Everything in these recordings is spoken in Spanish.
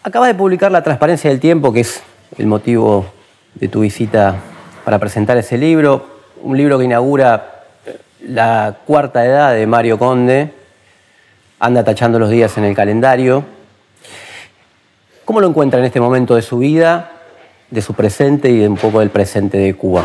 Acabas de publicar La transparencia del tiempo, que es el motivo de tu visita para presentar ese libro. Un libro que inaugura la cuarta edad de Mario Conde. Anda tachando los días en el calendario. ¿Cómo lo encuentra en este momento de su vida, de su presente y de un poco del presente de Cuba?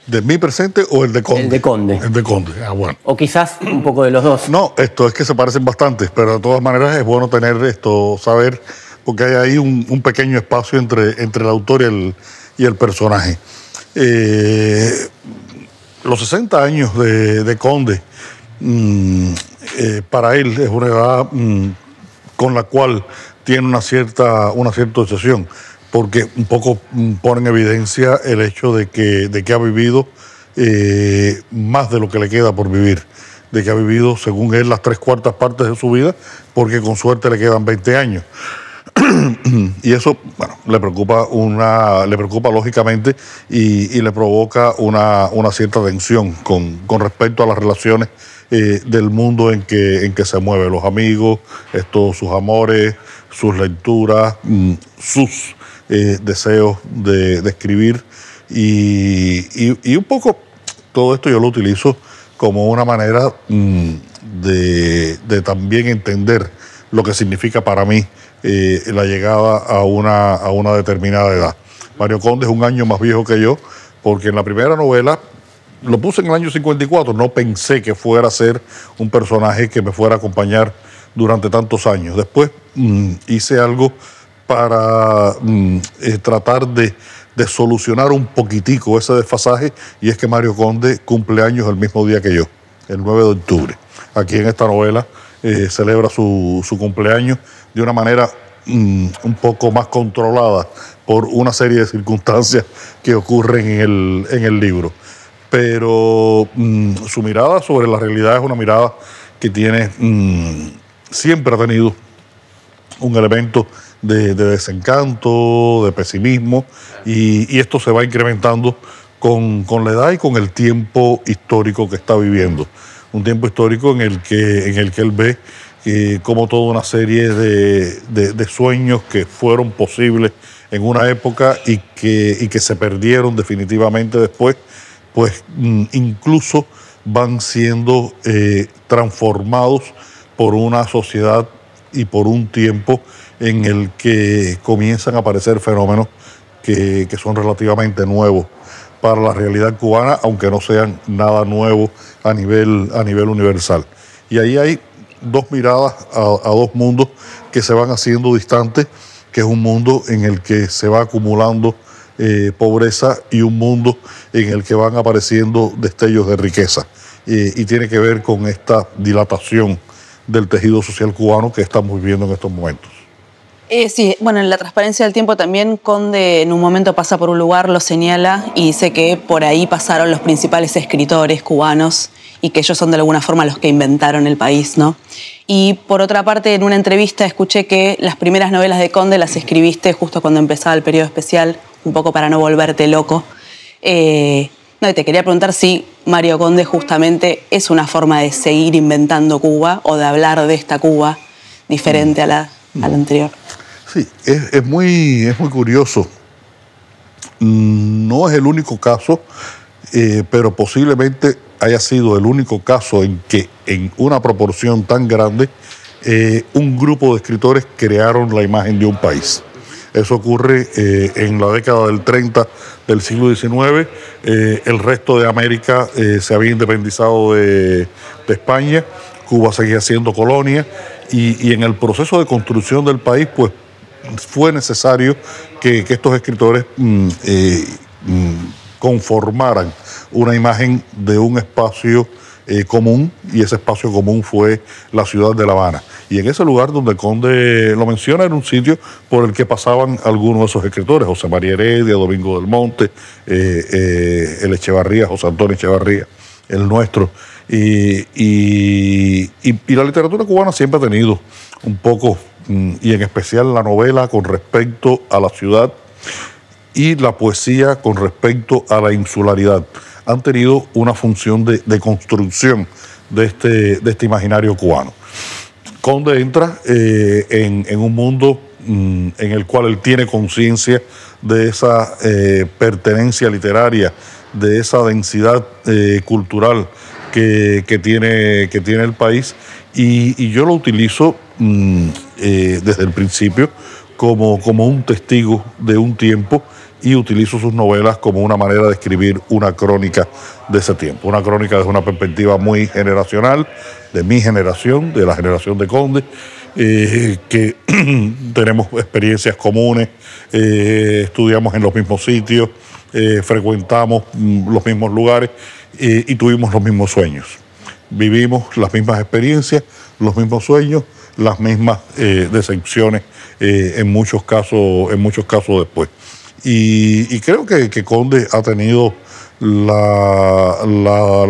¿De mi presente o el de Conde? El de Conde. El de Conde, bueno. O quizás un poco de los dos. No, esto es que se parecen bastante, pero de todas maneras es bueno tener esto, saber, porque hay ahí un pequeño espacio entre el autor y el personaje. Los 60 años de Conde, para él es una edad con la cual tiene una cierta obsesión, porque un poco pone en evidencia el hecho de que ha vivido más de lo que le queda por vivir, de que ha vivido, según él, las 3/4 partes de su vida, porque con suerte le quedan 20 años. Y eso, bueno, le preocupa lógicamente y le provoca una cierta tensión con respecto a las relaciones del mundo en que se mueve, los amigos, sus amores, sus lecturas, sus deseos de escribir y un poco todo esto yo lo utilizo como una manera de también entender lo que significa para mí la llegada a una determinada edad. Mario Conde es un año más viejo que yo, porque en la primera novela lo puse en el año 54, no pensé que fuera a ser un personaje que me fuera a acompañar durante tantos años. Después hice algo para tratar de solucionar un poquitico ese desfasaje, y es que Mario Conde cumple años el mismo día que yo, el 9 de octubre. Aquí en esta novela celebra su cumpleaños de una manera un poco más controlada por una serie de circunstancias que ocurren en el libro. Pero su mirada sobre la realidad es una mirada que tiene, siempre ha tenido un elemento de desencanto, de pesimismo, y esto se va incrementando con la edad y con el tiempo histórico que está viviendo. Un tiempo histórico en el que él ve como toda una serie de sueños que fueron posibles en una época y que se perdieron definitivamente después, pues incluso van siendo transformados por una sociedad y por un tiempo en el que comienzan a aparecer fenómenos que son relativamente nuevos para la realidad cubana, aunque no sean nada nuevo a nivel universal. Y ahí hay dos miradas a dos mundos que se van haciendo distantes, que es un mundo en el que se va acumulando pobreza y un mundo en el que van apareciendo destellos de riqueza. Y tiene que ver con esta dilatación del tejido social cubano que estamos viviendo en estos momentos. Sí, bueno, en La transparencia del tiempo también Conde en un momento pasa por un lugar, lo señala y dice que por ahí pasaron los principales escritores cubanos y que ellos son de alguna forma los que inventaron el país, ¿no? Y por otra parte, en una entrevista escuché que las primeras novelas de Conde las escribiste justo cuando empezaba el periodo especial, un poco para no volverte loco. Y te quería preguntar si Mario Conde justamente es una forma de seguir inventando Cuba o de hablar de esta Cuba diferente a la anterior. Sí, es muy curioso. No es el único caso, pero posiblemente haya sido el único caso en que en una proporción tan grande un grupo de escritores crearon la imagen de un país. Eso ocurre en la década del 30 del siglo XIX. El resto de América se había independizado de España, Cuba seguía siendo colonia, y en el proceso de construcción del país, pues fue necesario que estos escritores conformaran una imagen de un espacio común, y ese espacio común fue la ciudad de La Habana. Y en ese lugar donde Conde lo menciona, era un sitio por el que pasaban algunos de esos escritores: José María Heredia, Domingo del Monte, el Echevarría, José Antonio Echevarría, el nuestro. Y la literatura cubana siempre ha tenido un poco, y en especial la novela con respecto a la ciudad y la poesía con respecto a la insularidad, han tenido una función de construcción de este imaginario cubano. Conde entra en un mundo en el cual él tiene conciencia de esa pertenencia literaria, de esa densidad cultural que tiene el país, y yo lo utilizo desde el principio como un testigo de un tiempo, y utilizo sus novelas como una manera de escribir una crónica de ese tiempo, una crónica desde una perspectiva muy generacional, de mi generación, de la generación de Conde, que tenemos experiencias comunes, estudiamos en los mismos sitios, frecuentamos los mismos lugares y tuvimos los mismos sueños. Vivimos las mismas experiencias, los mismos sueños, las mismas decepciones en muchos casos después. Y creo que Conde ha tenido la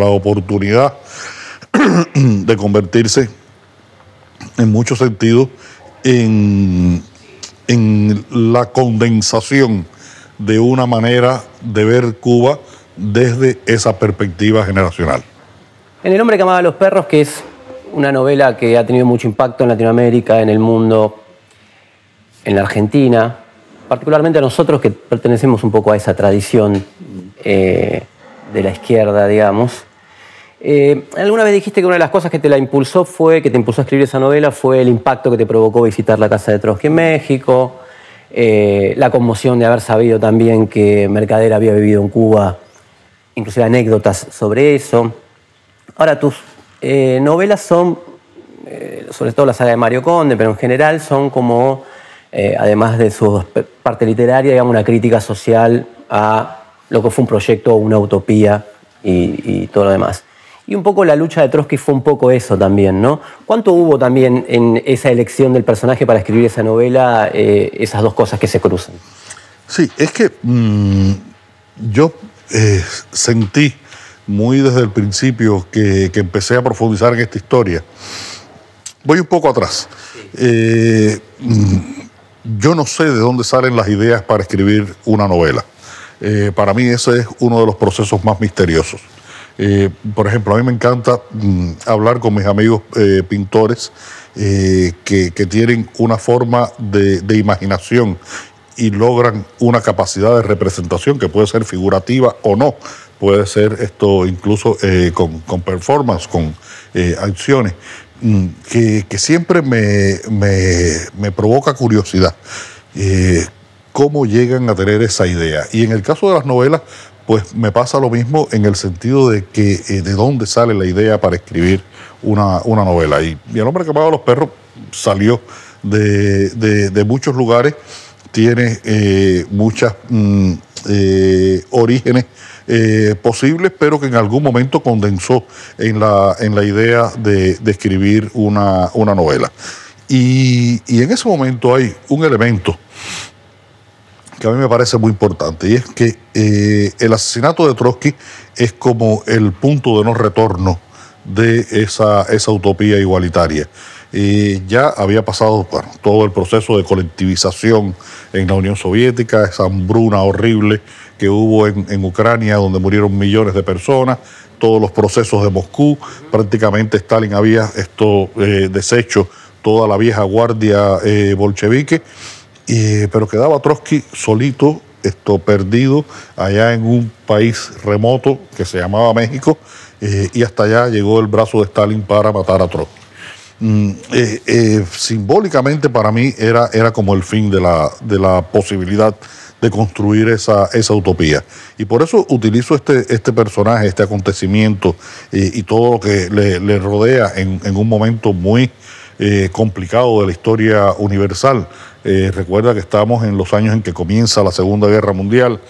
oportunidad de convertirse en muchos sentidos en la condensación de una manera de ver Cuba desde esa perspectiva generacional. En El hombre que amaba a los perros, que es una novela que ha tenido mucho impacto en Latinoamérica, en el mundo, en la Argentina, particularmente a nosotros que pertenecemos un poco a esa tradición de la izquierda, digamos. Alguna vez dijiste que una de las cosas que te impulsó a escribir esa novela fue el impacto que te provocó visitar la casa de Trotsky en México, la conmoción de haber sabido también que Mercader había vivido en Cuba, inclusive anécdotas sobre eso. Ahora, tus novelas son, sobre todo la saga de Mario Conde, pero en general son como, además de su parte literaria, digamos, una crítica social a lo que fue un proyecto, una utopía y todo lo demás. Y un poco la lucha de Trotsky fue un poco eso también, ¿no? ¿Cuánto hubo también en esa elección del personaje para escribir esa novela, esas dos cosas que se cruzan? Sí, es que yo sentí muy desde el principio que empecé a profundizar en esta historia. Voy un poco atrás. Yo no sé de dónde salen las ideas para escribir una novela. Para mí ese es uno de los procesos más misteriosos. Por ejemplo, a mí me encanta hablar con mis amigos pintores que tienen una forma de imaginación y logran una capacidad de representación que puede ser figurativa o no, puede ser esto incluso con performance, con acciones, que siempre me provoca curiosidad cómo llegan a tener esa idea. Y en el caso de las novelas, pues me pasa lo mismo en el sentido de que de dónde sale la idea para escribir una novela. Y El hombre que amaba a los perros salió de muchos lugares, tiene muchas orígenes posibles, pero que en algún momento condensó en la idea de escribir una novela. Y en ese momento hay un elemento que a mí me parece muy importante, y es que el asesinato de Trotsky es como el punto de no retorno de esa utopía igualitaria. Ya había pasado todo el proceso de colectivización en la Unión Soviética, esa hambruna horrible que hubo en Ucrania, donde murieron millones de personas, todos los procesos de Moscú. Prácticamente Stalin había deshecho toda la vieja guardia bolchevique, pero quedaba Trotsky solito, perdido allá en un país remoto que se llamaba México, y hasta allá llegó el brazo de Stalin para matar a Trotsky. Simbólicamente para mí era como el fin de la posibilidad de construir esa utopía. Y por eso utilizo este personaje, este acontecimiento y todo lo que le rodea en un momento muy complicado de la historia universal. Recuerda que estamos en los años en que comienza la Segunda Guerra Mundial.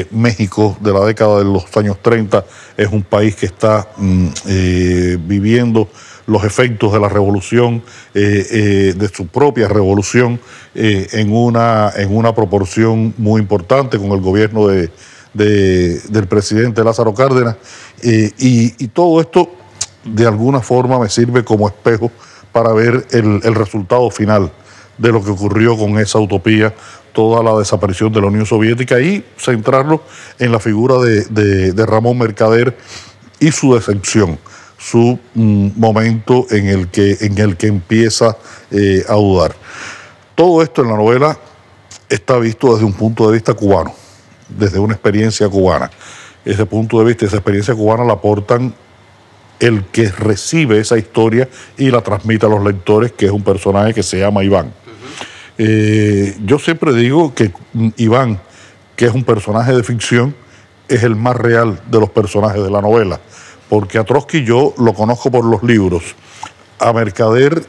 México de la década de los años 30 es un país que está viviendo los efectos de la revolución, de su propia revolución, en una proporción muy importante con el gobierno del presidente Lázaro Cárdenas. Y todo esto de alguna forma me sirve como espejo para ver el resultado final de lo que ocurrió con esa utopía, toda la desaparición de la Unión Soviética, y centrarlo en la figura de Ramón Mercader y su decepción, su momento en el que empieza a dudar. Todo esto en la novela está visto desde un punto de vista cubano, desde una experiencia cubana. Ese punto de vista, esa experiencia cubana la aportan el que recibe esa historia y la transmite a los lectores, que es un personaje que se llama Iván. Yo siempre digo que Iván, que es un personaje de ficción, es el más real de los personajes de la novela, porque a Trotsky yo lo conozco por los libros, a Mercader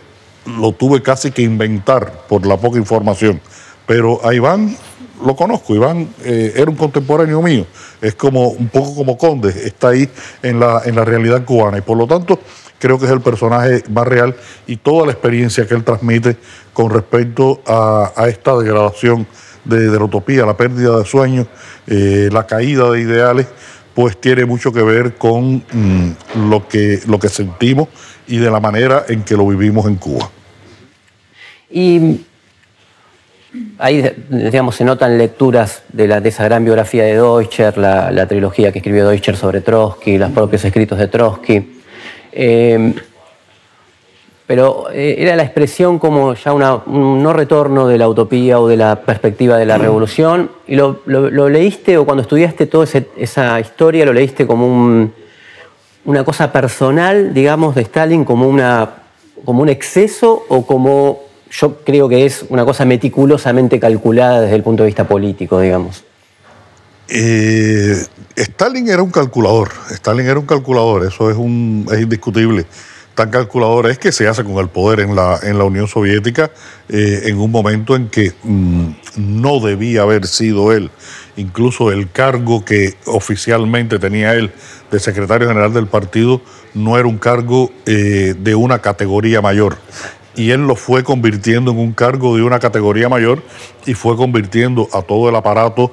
lo tuve casi que inventar por la poca información, pero a Iván lo conozco. Iván era un contemporáneo mío, es como un poco como Conde, está ahí en la realidad cubana, y por lo tanto creo que es el personaje más real, y toda la experiencia que él transmite con respecto a esta degradación de la utopía, la pérdida de sueños, la caída de ideales, pues tiene mucho que ver con lo que sentimos y de la manera en que lo vivimos en Cuba. Y ahí, digamos, se notan lecturas de esa gran biografía de Deutscher, la trilogía que escribió Deutscher sobre Trotsky, los propios escritos de Trotsky. Pero era la expresión como ya un no retorno de la utopía o de la perspectiva de la revolución. ¿Y lo leíste, o cuando estudiaste toda esa historia, lo leíste como una cosa personal, digamos, de Stalin, como un exceso, o como, yo creo que es una cosa meticulosamente calculada desde el punto de vista político, digamos? Stalin era un calculador, eso es indiscutible. Tan calculador es que se hace con el poder en la Unión Soviética en un momento en que no debía haber sido él. Incluso el cargo que oficialmente tenía él de secretario general del partido no era un cargo de una categoría mayor. Y él lo fue convirtiendo en un cargo de una categoría mayor, y fue convirtiendo a todo el aparato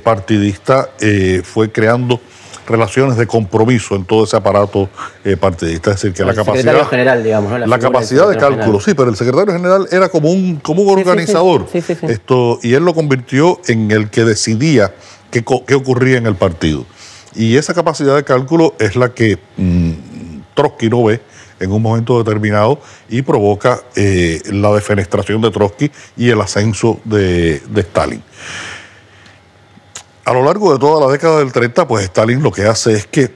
partidista, fue creando relaciones de compromiso en todo ese aparato partidista. Es decir, que la capacidad... El secretario general, digamos, ¿no? La capacidad de cálculo, general. Sí, pero el secretario general era como un organizador. Sí. Y él lo convirtió en el que decidía qué ocurría en el partido. Y esa capacidad de cálculo es la que Trotsky no ve en un momento determinado, y provoca la defenestración de Trotsky y el ascenso de Stalin. A lo largo de toda la década del 30, pues Stalin lo que hace es que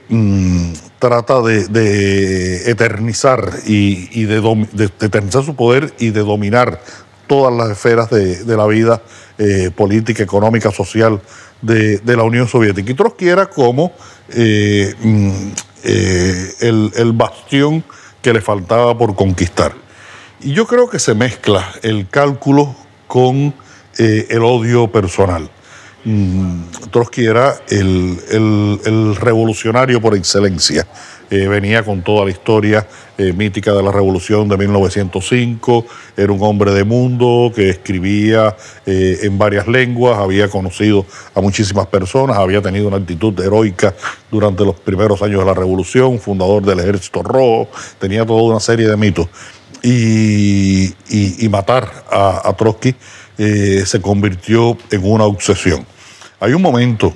trata de eternizar y de eternizar su poder y de dominar todas las esferas de la vida política, económica, social de la Unión Soviética. Y Trotsky era como el bastión que le faltaba por conquistar. Y yo creo que se mezcla el cálculo con el odio personal. Trotsky era el revolucionario por excelencia. Venía con toda la historia mítica de la revolución de 1905, era un hombre de mundo que escribía en varias lenguas, había conocido a muchísimas personas, había tenido una actitud heroica durante los primeros años de la revolución, fundador del Ejército Rojo, tenía toda una serie de mitos. Y matar a Trotsky se convirtió en una obsesión. Hay un momento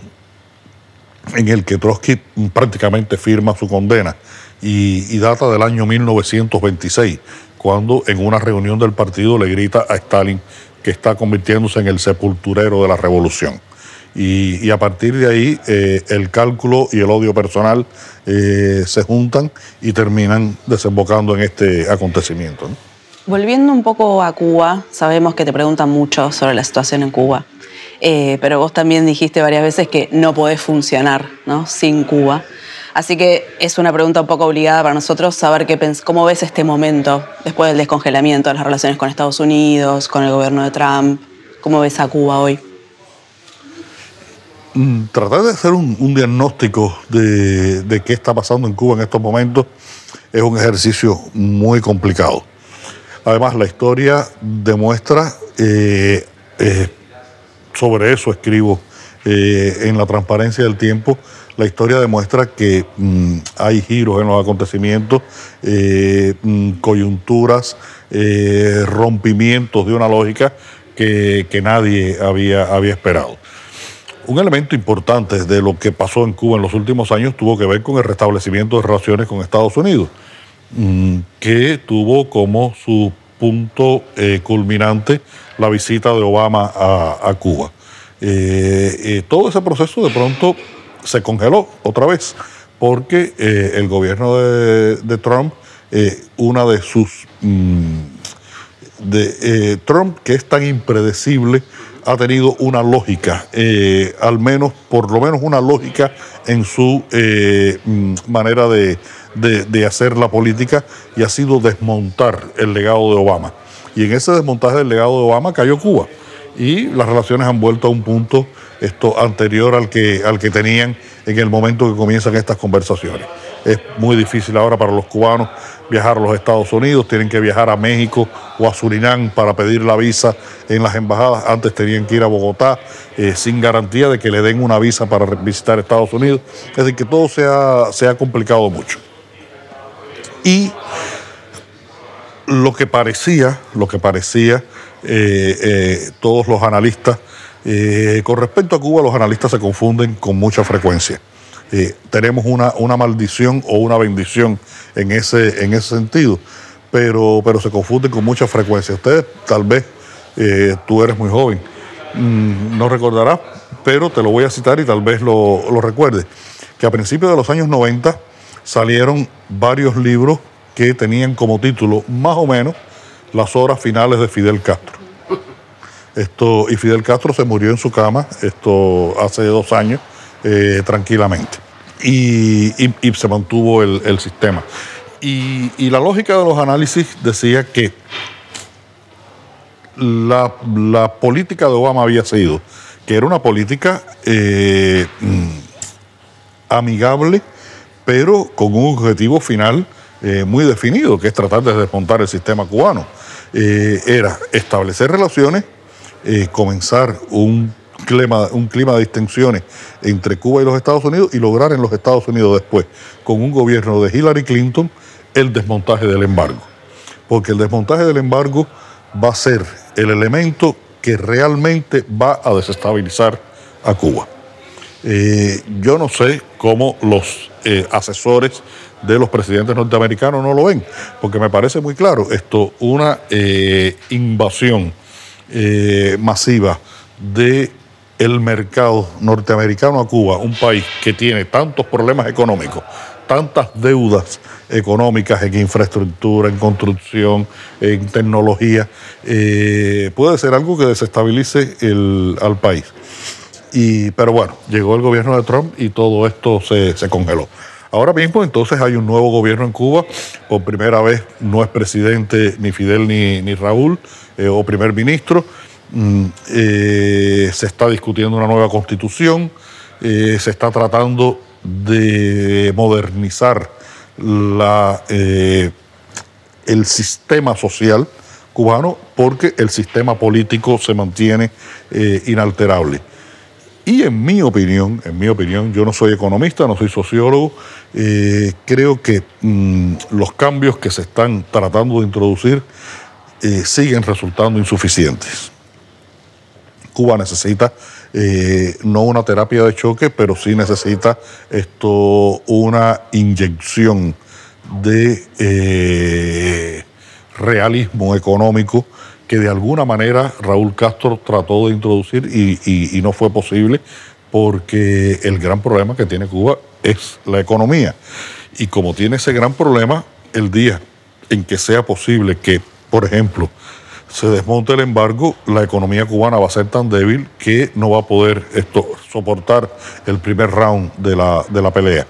en el que Trotsky prácticamente firma su condena, y data del año 1926, cuando en una reunión del partido le grita a Stalin que está convirtiéndose en el sepulturero de la revolución. Y a partir de ahí el cálculo y el odio personal se juntan y terminan desembocando en este acontecimiento, ¿no? Volviendo un poco a Cuba, sabemos que te preguntan mucho sobre la situación en Cuba, pero vos también dijiste varias veces que no podés funcionar, ¿no?, sin Cuba. Así que es una pregunta un poco obligada para nosotros saber cómo ves este momento después del descongelamiento de las relaciones con Estados Unidos, con el gobierno de Trump. ¿Cómo ves a Cuba hoy? Tratar de hacer un diagnóstico de qué está pasando en Cuba en estos momentos es un ejercicio muy complicado. Además, la historia demuestra, sobre eso escribo en La transparencia del tiempo, la historia demuestra que hay giros en los acontecimientos, coyunturas, rompimientos de una lógica que nadie había esperado. Un elemento importante de lo que pasó en Cuba en los últimos años tuvo que ver con el restablecimiento de relaciones con Estados Unidos, que tuvo como su punto culminante la visita de Obama a Cuba. Todo ese proceso de pronto se congeló otra vez, porque el gobierno de Trump, una de sus... Trump, que es tan impredecible, ha tenido una lógica, por lo menos una lógica en su manera de hacer la política, y ha sido desmontar el legado de Obama. Y en ese desmontaje del legado de Obama cayó Cuba, y las relaciones han vuelto a un punto anterior al que tenían en el momento que comienzan estas conversaciones. Es muy difícil ahora para los cubanos viajar a los Estados Unidos, tienen que viajar a México o a Surinam para pedir la visa en las embajadas. Antes tenían que ir a Bogotá sin garantía de que le den una visa para visitar Estados Unidos. Es decir, que todo se ha complicado mucho. Y lo que parecía todos los analistas, con respecto a Cuba, los analistas se confunden con mucha frecuencia. Tenemos una maldición o una bendición en ese sentido, pero se confunden con mucha frecuencia. Ustedes, tal vez, tú eres muy joven, no recordarás, pero te lo voy a citar y tal vez lo recuerdes, que a principios de los años 90 salieron varios libros que tenían como título, más o menos, las horas finales de Fidel Castro. Y Fidel Castro se murió en su cama hace 2 años, tranquilamente, y se mantuvo el sistema. Y la lógica de los análisis decía que la política de Obama había sido que era una política amigable, pero con un objetivo final muy definido, que es tratar de desmontar el sistema cubano. Era establecer relaciones, comenzar un clima de distensiones entre Cuba y los Estados Unidos, y lograr en los Estados Unidos después, con un gobierno de Hillary Clinton, el desmontaje del embargo. Porque el desmontaje del embargo va a ser el elemento que realmente va a desestabilizar a Cuba. Yo no sé cómo los asesores de los presidentes norteamericanos no lo ven, porque me parece muy claro una invasión masiva del mercado norteamericano a Cuba, un país que tiene tantos problemas económicos, tantas deudas económicas en infraestructura, en construcción, en tecnología, puede ser algo que desestabilice al país. Pero bueno, llegó el gobierno de Trump y todo esto se congeló. Ahora mismo entonces hay un nuevo gobierno en Cuba. Por primera vez no es presidente ni Fidel ni Raúl, o primer ministro. Se está discutiendo una nueva constitución, se está tratando de modernizar el sistema social cubano, porque el sistema político se mantiene inalterable. Y en mi opinión, yo no soy economista, no soy sociólogo, creo que los cambios que se están tratando de introducir siguen resultando insuficientes. Cuba necesita no una terapia de choque, pero sí necesita una inyección de realismo económico que de alguna manera Raúl Castro trató de introducir y no fue posible, porque el gran problema que tiene Cuba es la economía. Y como tiene ese gran problema, el día en que sea posible que, por ejemplo, se desmonte el embargo, la economía cubana va a ser tan débil que no va a poder soportar el primer round de la pelea.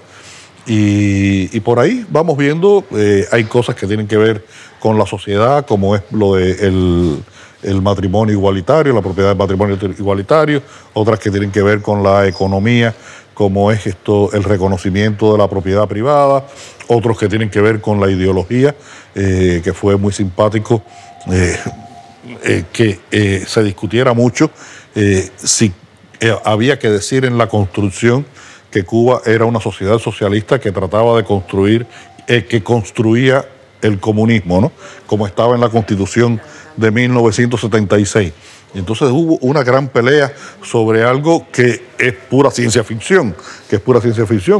Y por ahí vamos viendo, hay cosas que tienen que ver con la sociedad, como es lo de el matrimonio igualitario, la propiedad del matrimonio igualitario, otras que tienen que ver con la economía, como es el reconocimiento de la propiedad privada, otros que tienen que ver con la ideología, que fue muy simpático que se discutiera mucho si había que decir en la construcción que Cuba era una sociedad socialista que trataba de construir, que construía el comunismo, ¿no? Como estaba en la Constitución de 1976. Y entonces hubo una gran pelea sobre algo que es pura ciencia ficción,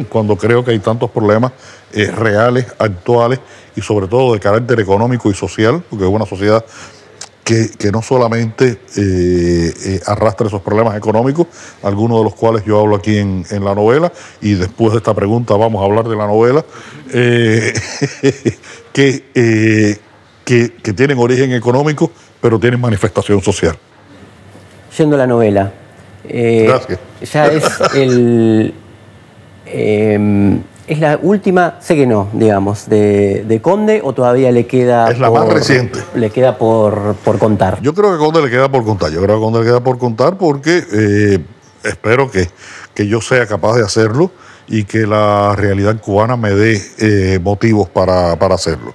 cuando creo que hay tantos problemas reales, actuales y sobre todo de carácter económico y social, porque es una sociedad que no solamente arrastra esos problemas económicos, algunos de los cuales yo hablo aquí en la novela, y después de esta pregunta vamos a hablar de la novela, que tienen origen económico, pero tienen manifestación social. Yendo a la novela, Gracias. ya es la última, sé que no, digamos, de Conde, o todavía le queda... Es la más reciente. Le queda por contar. Yo creo que Conde le queda por contar. Porque espero que yo sea capaz de hacerlo y que la realidad cubana me dé motivos para hacerlo.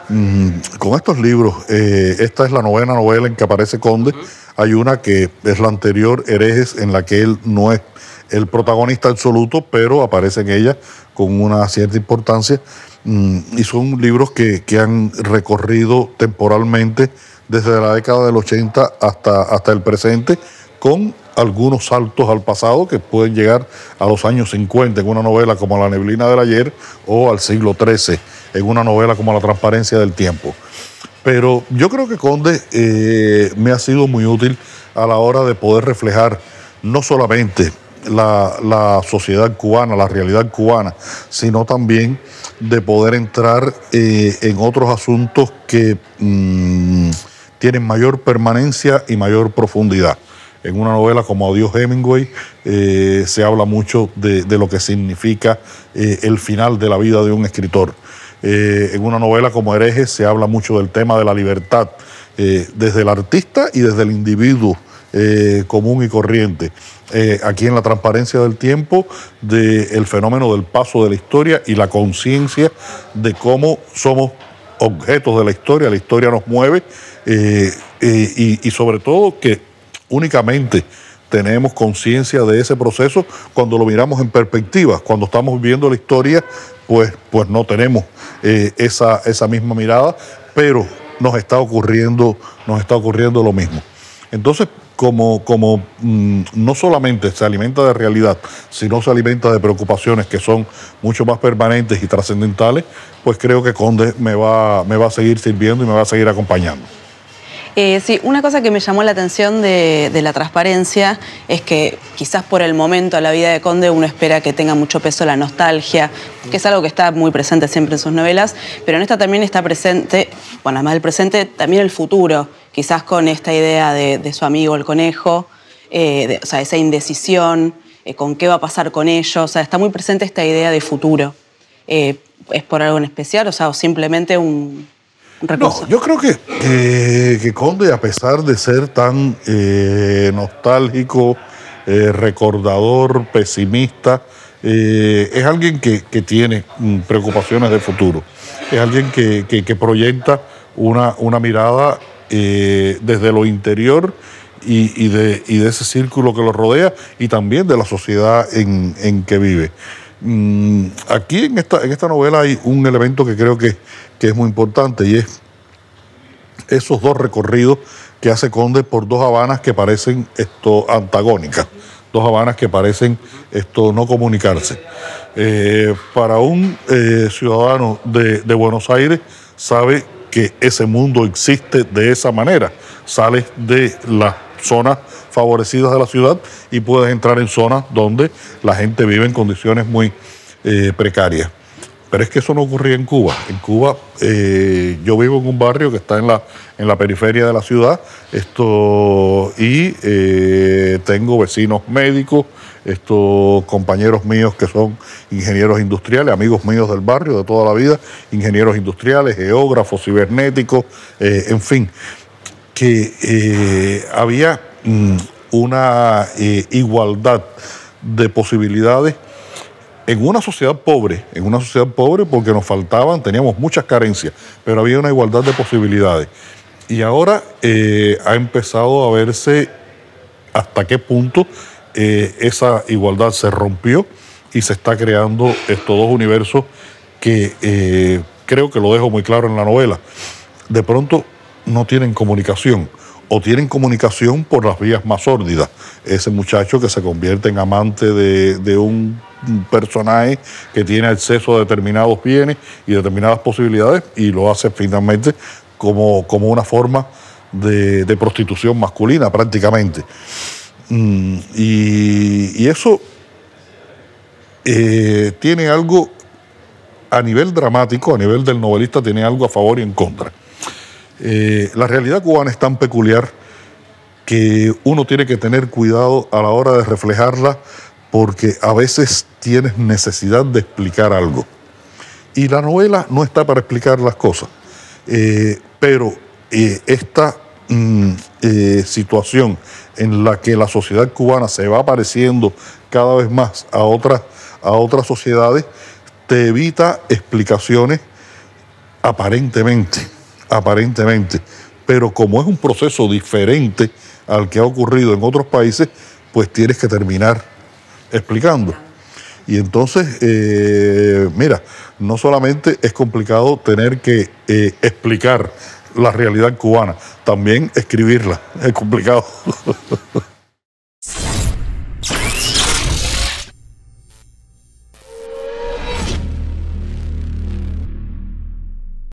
Con estos libros, esta es la novena novela en que aparece Conde. Hay una que es la anterior, Herejes, en la que él no es el protagonista absoluto, pero aparece en ella con una cierta importancia, y son libros que han recorrido temporalmente desde la década del 80 hasta el presente, con algunos saltos al pasado que pueden llegar a los años 50 en una novela como La neblina del ayer, o al siglo XIII en una novela como La transparencia del tiempo. Pero yo creo que Conde me ha sido muy útil a la hora de poder reflejar no solamente la sociedad cubana, la realidad cubana, sino también de poder entrar en otros asuntos que tienen mayor permanencia y mayor profundidad. En una novela como Adiós Hemingway se habla mucho de lo que significa el final de la vida de un escritor. En una novela como Herejes se habla mucho del tema de la libertad, desde el artista y desde el individuo común y corriente. Aquí en La transparencia del tiempo, del fenómeno del paso de la historia y la conciencia de cómo somos objetos de la historia nos mueve, y sobre todo que únicamente tenemos conciencia de ese proceso cuando lo miramos en perspectiva. Cuando estamos viviendo la historia, pues no tenemos esa misma mirada, pero nos está ocurriendo lo mismo. Entonces, como no solamente se alimenta de realidad, sino se alimenta de preocupaciones que son mucho más permanentes y trascendentales, pues creo que Conde me va a seguir sirviendo y me va a seguir acompañando. Sí, una cosa que me llamó la atención de La transparencia es que quizás por el momento a la vida de Conde uno espera que tenga mucho peso la nostalgia, que es algo que está muy presente siempre en sus novelas, pero en esta también está presente, bueno, además del presente, también el futuro, quizás con esta idea de su amigo el conejo, o sea, esa indecisión, con qué va a pasar con ellos, o sea, está muy presente esta idea de futuro. ¿Es por algo en especial, o sea, o simplemente un recurso? No, yo creo que Conde, a pesar de ser tan nostálgico, recordador, pesimista, es alguien que tiene preocupaciones de futuro. Es alguien que proyecta una mirada desde lo interior y de ese círculo que lo rodea, y también de la sociedad en que vive. Aquí en esta novela hay un elemento que creo que es muy importante, y es esos dos recorridos que hace Conde por dos Habanas que parecen antagónicas, dos Habanas que parecen no comunicarse. Para un ciudadano de Buenos Aires, sabe que ese mundo existe de esa manera. Sales de las zonas favorecidas de la ciudad y puedes entrar en zonas donde la gente vive en condiciones muy precarias. Pero es que eso no ocurría en Cuba. En Cuba yo vivo en un barrio que está en la periferia de la ciudad, y tengo vecinos médicos, compañeros míos que son ingenieros industriales, amigos míos del barrio de toda la vida, ingenieros industriales, geógrafos, cibernéticos, en fin, que había una igualdad de posibilidades en una sociedad pobre porque nos faltaban, teníamos muchas carencias, pero había una igualdad de posibilidades. Y ahora ha empezado a verse hasta qué punto esa igualdad se rompió y se está creando estos dos universos que creo que lo dejo muy claro en la novela. De pronto no tienen comunicación, o tienen comunicación por las vías más sórdidas. Ese muchacho que se convierte en amante de un personaje que tiene acceso a determinados bienes y determinadas posibilidades y lo hace finalmente como una forma de prostitución masculina prácticamente. Y eso tiene algo a nivel dramático, a nivel del novelista, tiene algo a favor y en contra. La realidad cubana es tan peculiar que uno tiene que tener cuidado a la hora de reflejarla porque a veces tienes necesidad de explicar algo. Y la novela no está para explicar las cosas, pero esta situación en la que la sociedad cubana se va pareciendo cada vez más a otras sociedades, te evita explicaciones aparentemente, pero como es un proceso diferente al que ha ocurrido en otros países, pues tienes que terminar explicando. Y entonces, mira, no solamente es complicado tener que explicar la realidad cubana, también escribirla es complicado.